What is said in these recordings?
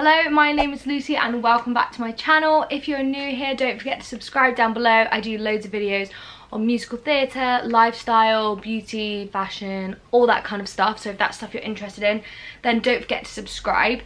Hello, my name is Lucy and welcome back to my channel. If you're new here, don't forget to subscribe down below. I do loads of videos on musical theatre, lifestyle, beauty, fashion, all that kind of stuff. So if that's stuff you're interested in, then don't forget to subscribe.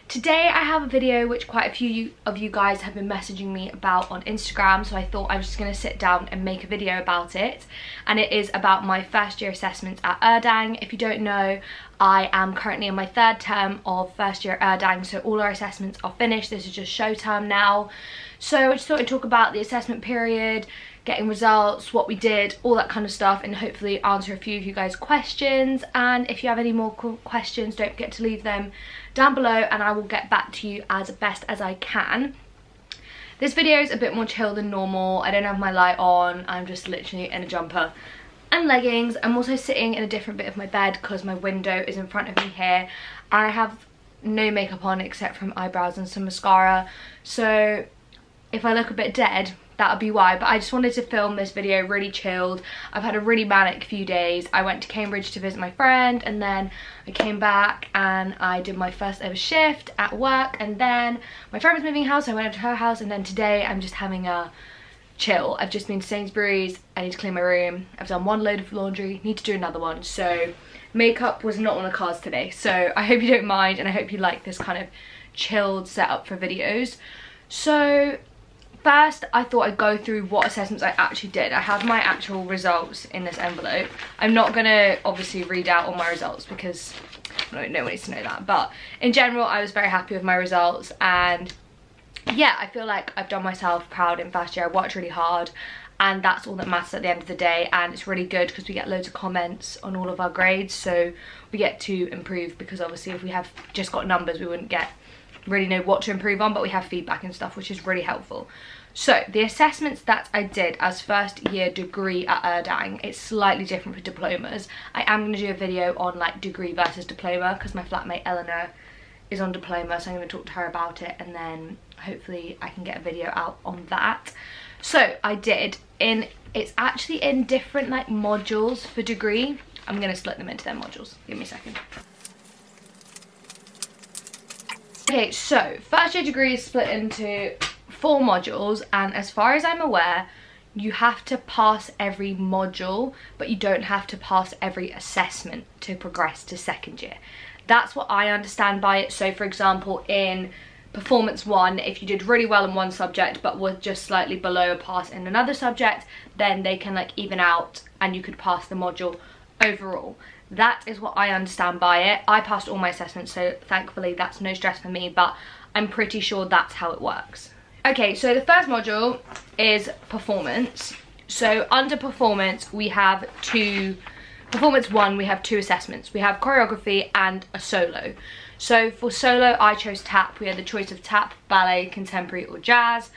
Today I have a video which quite a few of you guys have been messaging me about on Instagram, so I thought I was just going to sit down and make a video about it. And it is about my first year assessments at Erdang. If you don't know, I am currently in my third term of first year at Erdang, so all our assessments are finished. This is just show term now. So I just thought I'd talk about the assessment period, getting results, what we did, all that kind of stuff, and hopefully answer a few of you guys' questions. And if you have any more questions, don't forget to leave them down below and I will get back to you as best as I can. This video is a bit more chill than normal. I don't have my light on, I'm just literally in a jumper and leggings. I'm also sitting in a different bit of my bed because my window is in front of me here and I have no makeup on except from eyebrows and some mascara, so if I look a bit dead, that'll be why. But I just wanted to film this video really chilled. I've had a really manic few days. I went to Cambridge to visit my friend and then I came back and I did my first ever shift at work, and then my friend was moving house, so I went up to her house, and then today I'm just having a chill. I've just been to Sainsbury's, I need to clean my room, I've done one load of laundry, need to do another one, so makeup was not on the cards today. So I hope you don't mind and I hope you like this kind of chilled setup for videos. So first, I thought I'd go through what assessments I actually did. I have my actual results in this envelope. I'm not gonna obviously read out all my results because no one needs to know that. But in general, I was very happy with my results, and yeah, I feel like I've done myself proud in first year. I worked really hard and that's all that matters at the end of the day, and it's really good because we get loads of comments on all of our grades, so we get to improve, because obviously if we have just got numbers we wouldn't really know what to improve on, but we have feedback and stuff, which is really helpful. So the assessments that I did as first year degree at Erdang, it's slightly different for diplomas. I am going to do a video on like degree versus diploma because my flatmate Eleanor is on diploma, so I'm going to talk to her about it, and then hopefully I can get a video out on that. So I did it's actually in different like modules for degree. I'm going to split them into their modules. Give me a second. Okay, so first year degree is split into 4 modules, and as far as I'm aware, you have to pass every module, but you don't have to pass every assessment to progress to second year. That's what I understand by it. So for example, in performance 1, if you did really well in one subject but were just slightly below a pass in another subject, then they can like even out and you could pass the module overall. That is what I understand by it. I passed all my assessments, so thankfully that's no stress for me, but I'm pretty sure that's how it works. Okay, so the first module is performance. So under performance we have performance 1 we have 2 assessments. We have choreography and a solo. So for solo I chose tap. We had the choice of tap, ballet, contemporary or jazz.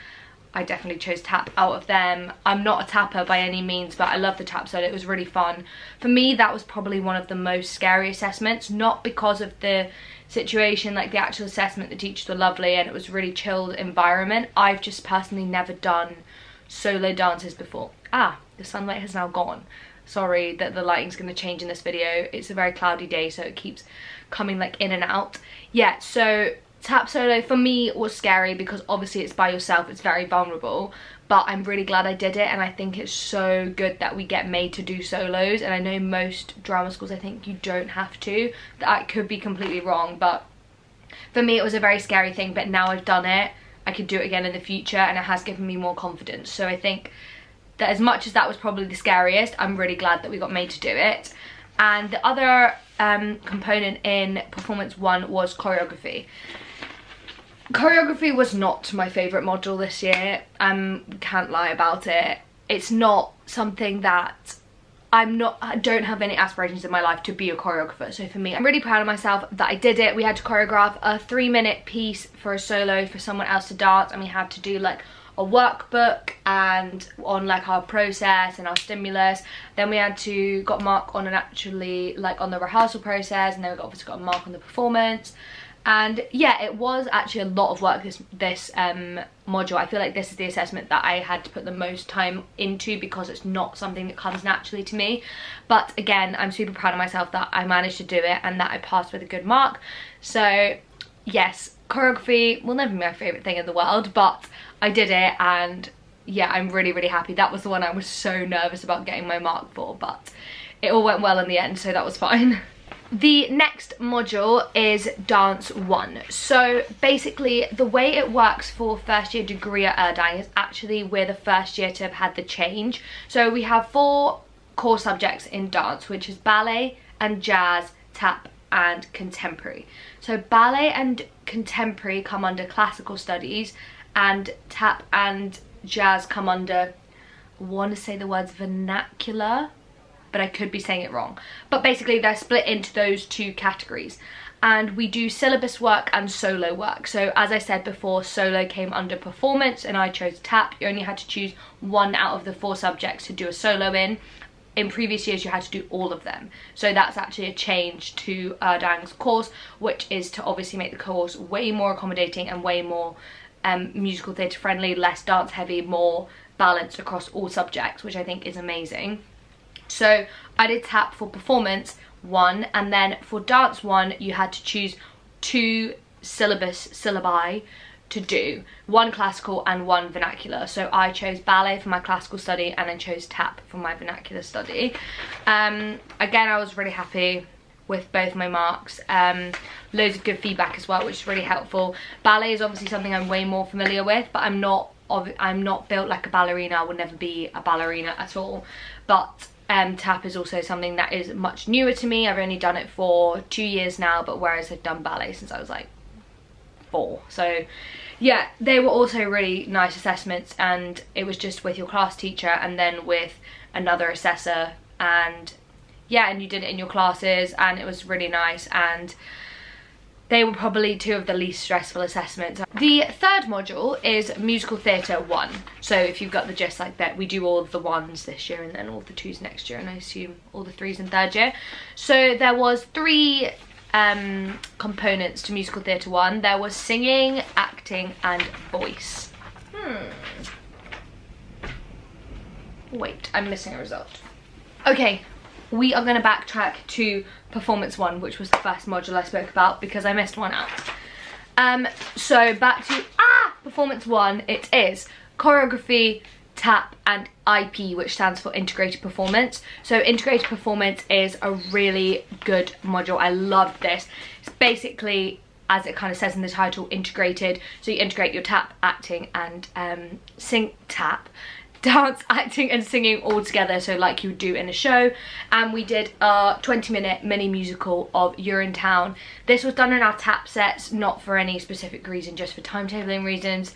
I definitely chose tap out of them. I'm not a tapper by any means, but I love the tap solo. It was really fun. For me, that was probably one of the most scary assessments, not because of the situation, like the actual assessment, the teachers were lovely and it was a really chilled environment. I've just personally never done solo dances before. Ah, the sunlight has now gone. Sorry that the lighting's going to change in this video. It's a very cloudy day, so it keeps coming like in and out. Yeah, so tap solo for me was scary because obviously it's by yourself, it's very vulnerable, but I'm really glad I did it, and I think it's so good that we get made to do solos. And I know most drama schools, I think you don't have to. That could be completely wrong, but for me it was a very scary thing, but now I've done it, I could do it again in the future, and it has given me more confidence. So I think that as much as that was probably the scariest, I'm really glad that we got made to do it. And the other component in performance 1 was choreography. Choreography was not my favourite module this year. Can't lie about it. It's not something that I don't have any aspirations in my life to be a choreographer. So for me, I'm really proud of myself that I did it. We had to choreograph a 3-minute piece for a solo for someone else to dance, and we had to do like a workbook and on like our process and our stimulus. Then we had to got mark on on the rehearsal process, and then we obviously got a mark on the performance. And yeah, it was actually a lot of work, this module. I feel like this is the assessment that I had to put the most time into because it's not something that comes naturally to me. But again, I'm super proud of myself that I managed to do it and that I passed with a good mark. So yes, choreography will never be my favourite thing in the world, but I did it, and yeah, I'm really, really happy. That was the one I was so nervous about getting my mark for, but it all went well in the end, so that was fine. The next module is Dance 1. So basically the way it works for first year degree at Erdang is actually we're the first year to have had the change. So we have 4 core subjects in dance, which is ballet and jazz, tap and contemporary. So ballet and contemporary come under classical studies, and tap and jazz come under, I want to say the words vernacular, but I could be saying it wrong. But basically they're split into those 2 categories, and we do syllabus work and solo work. So as I said before, solo came under performance and I chose tap. You only had to choose 1 out of the 4 subjects to do a solo in. In previous years you had to do all of them. So that's actually a change to Erdang's course, which is to obviously make the course way more accommodating and way more musical theatre friendly, less dance heavy, more balanced across all subjects, which I think is amazing. So I did tap for performance 1, and then for dance 1 you had to choose 2 syllabi to do, 1 classical and 1 vernacular. So I chose ballet for my classical study and then chose tap for my vernacular study. Again, I was really happy with both my marks. Loads of good feedback as well, which is really helpful. Ballet is obviously something I'm way more familiar with, but I'm not built like a ballerina. I will never be a ballerina at all. But tap is also something that is much newer to me. I've only done it for 2 years now, but whereas I've done ballet since I was like 4. So yeah, they were also really nice assessments, and it was just with your class teacher and then with another assessor, and yeah, and you did it in your classes, and it was really nice, and they were probably 2 of the least stressful assessments. The third module is Musical Theatre 1. So if you've got the gist like that, we do all of the 1s this year and then all the 2s next year, and I assume all the 3s in third year. So there was 3 components to Musical Theatre 1. There was singing, acting and voice. Wait, I'm missing a result. Okay, we are going to backtrack to Performance 1, which was the first module I spoke about because I missed one out. So back to Performance 1, it is choreography, tap and IP, which stands for integrated performance. So integrated performance is a really good module. I love this. It's basically, as it kind of says in the title, integrated. So you integrate your tap, acting and dance, acting and singing all together, so like you would do in a show. And we did a 20-minute mini musical of Urinetown. This was done in our tap sets, not for any specific reason, just for timetabling reasons.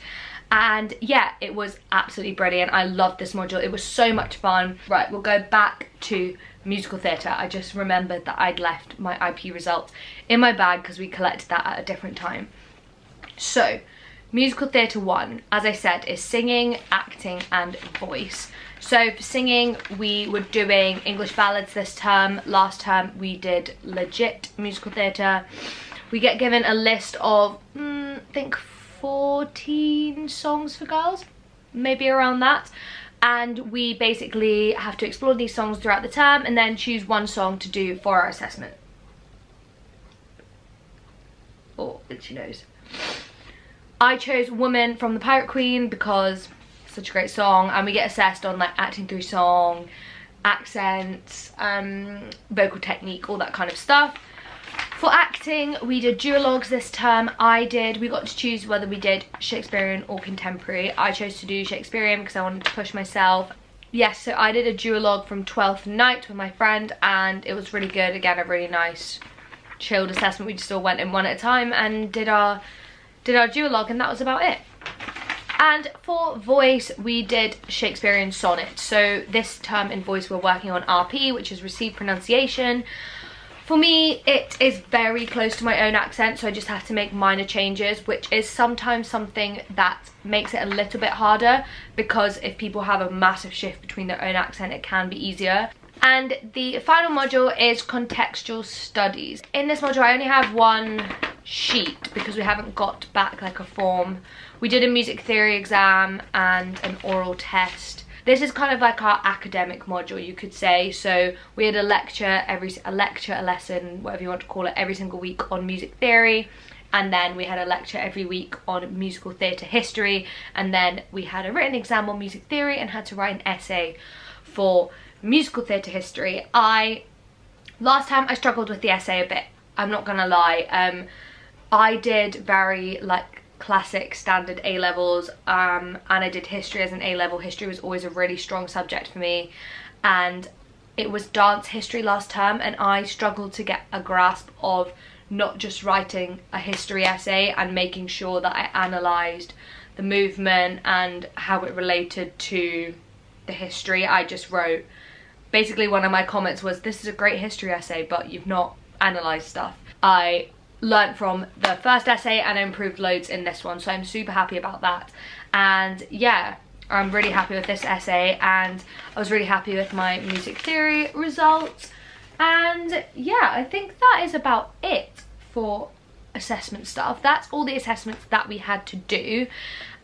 And yeah, it was absolutely brilliant. I loved this module. It was so much fun. Right, we'll go back to musical theatre. I just remembered that I'd left my IP results in my bag because we collected that at a different time. So Musical Theatre 1, as I said, is singing, acting and voice. So for singing, we were doing English ballads this term. Last term we did legit musical theatre. We get given a list of, I think 14 songs for girls, maybe around that. And we basically have to explore these songs throughout the term and then choose 1 song to do for our assessment. Oh, itchy nose. I chose Woman from the Pirate Queen because it's such a great song, and we get assessed on like acting through song, accents, vocal technique, all that kind of stuff. For acting, we did duologues this term. We got to choose whether we did Shakespearean or contemporary. I chose to do Shakespearean because I wanted to push myself. Yes, so I did a duologue from Twelfth Night with my friend, and it was really good. Again, a really nice chilled assessment. We just all went in one at a time and did our duologue, and that was about it. And for voice, we did Shakespearean sonnet. So this term in voice we're working on RP, which is received pronunciation. For me, it is very close to my own accent, so I just have to make minor changes, which is sometimes something that makes it a little bit harder, because if people have a massive shift between their own accent, it can be easier. And the final module is contextual studies. In this module, I only have 1 sheet because we haven't got back like a form. We did a music theory exam and an oral test. This is kind of like our academic module, you could say. So we had a lesson, whatever you want to call it, every single week on music theory, and then we had a lecture every week on musical theatre history, and then we had a written exam on music theory and had to write an essay for musical theatre history. Last time I struggled with the essay a bit, I'm not gonna lie. I did very like classic standard A-levels, and I did history as an A-level. History was always a really strong subject for me, and it was dance history last term, and I struggled to get a grasp of not just writing a history essay and making sure that I analysed the movement and how it related to the history. I just wrote, basically one of my comments was, this is a great history essay but you've not analysed stuff. I learnt from the first essay and I improved loads in this one, so I'm super happy about that. And yeah, I'm really happy with this essay, and I was really happy with my music theory results. And yeah, I think that is about it for assessment stuff. That's all the assessments that we had to do.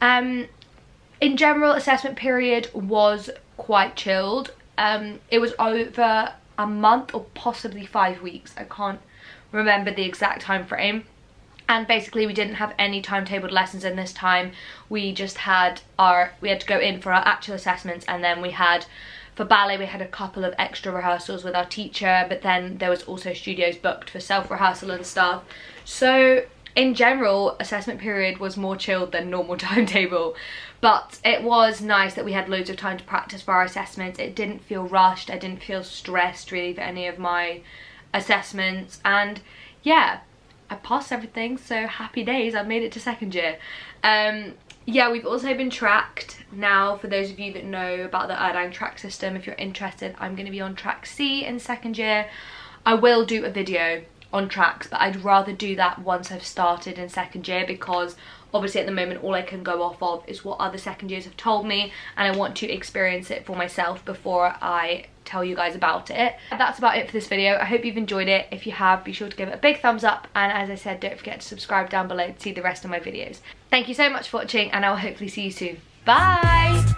In general, assessment period was quite chilled. It was over a month or possibly 5 weeks. I can't remember the exact time frame. And basically we didn't have any timetabled lessons in this time. We just had we had to go in for our actual assessments, and then we had, for ballet, we had a couple of extra rehearsals with our teacher, but then there was also studios booked for self-rehearsal and stuff. So in general, assessment period was more chilled than normal timetable, but it was nice that we had loads of time to practice for our assessments. It didn't feel rushed. I didn't feel stressed really for any of my assessments, and yeah, I passed everything, so happy days. I made it to second year. Yeah, we've also been tracked now. For those of you that know about the Erdang track system, if you're interested, I'm going to be on track C in second year. I will do a video on tracks, but I'd rather do that once I've started in second year, because obviously at the moment all I can go off of is what other second years have told me, and I want to experience it for myself before I tell you guys about it. That's about it for this video. I hope you've enjoyed it. If you have, be sure to give it a big thumbs up, and as I said, don't forget to subscribe down below to see the rest of my videos. Thank you so much for watching, and I will hopefully see you soon. Bye!